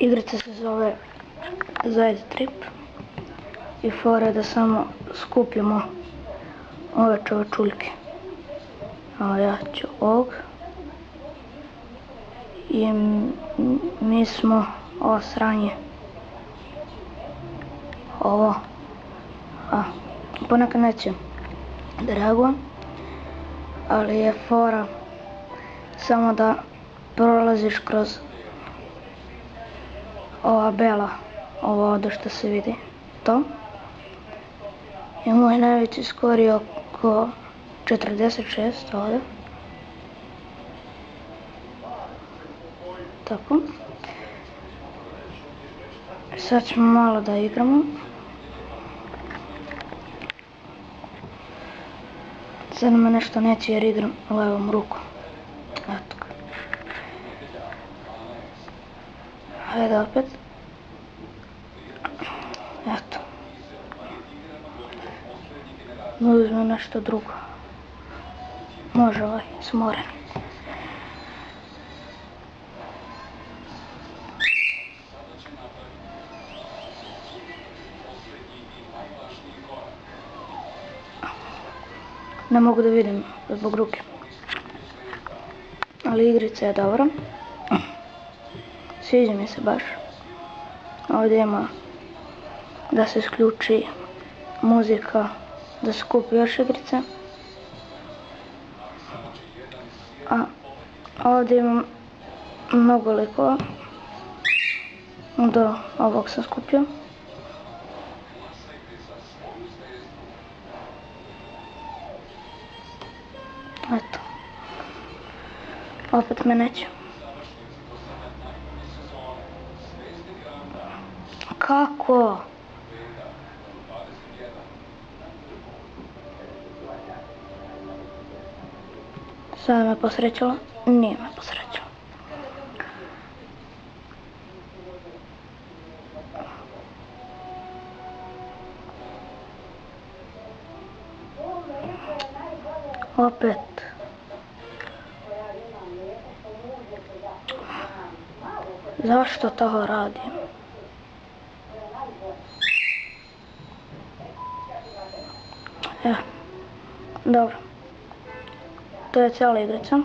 Igrica se zove Zajed Trip i fora je da samo skupimo ove čovačuljke. Evo ja ću ovog. I mi smo ovo sranje. Ovo. Ponekad neće da reagujem, ali je fora samo da prolaziš kroz ova bela, ovo ovdje što se vidi, to. I moj najveći skor je oko 46 ovdje. Tako. Sad ćemo malo da igramo. Sad me nešto neće jer igram levom rukom. Eto ga. Hajde opet. Eto. Da uzmem nešto drugo. Može ovaj smoren. Ne mogu da vidim zbog ruke. Ali igrica je dobra. Sviđa mi se baš. Ovdje ima da se isključi muzika, da se kupi još igrice. A ovdje imam mnogo likova. Do ovog sam skupio. Eto. Opet me neće. Kako? Sada me posrećilo? Nije me posrećilo. Opet. Zašto to radim? Dobro. To je cijela igrica.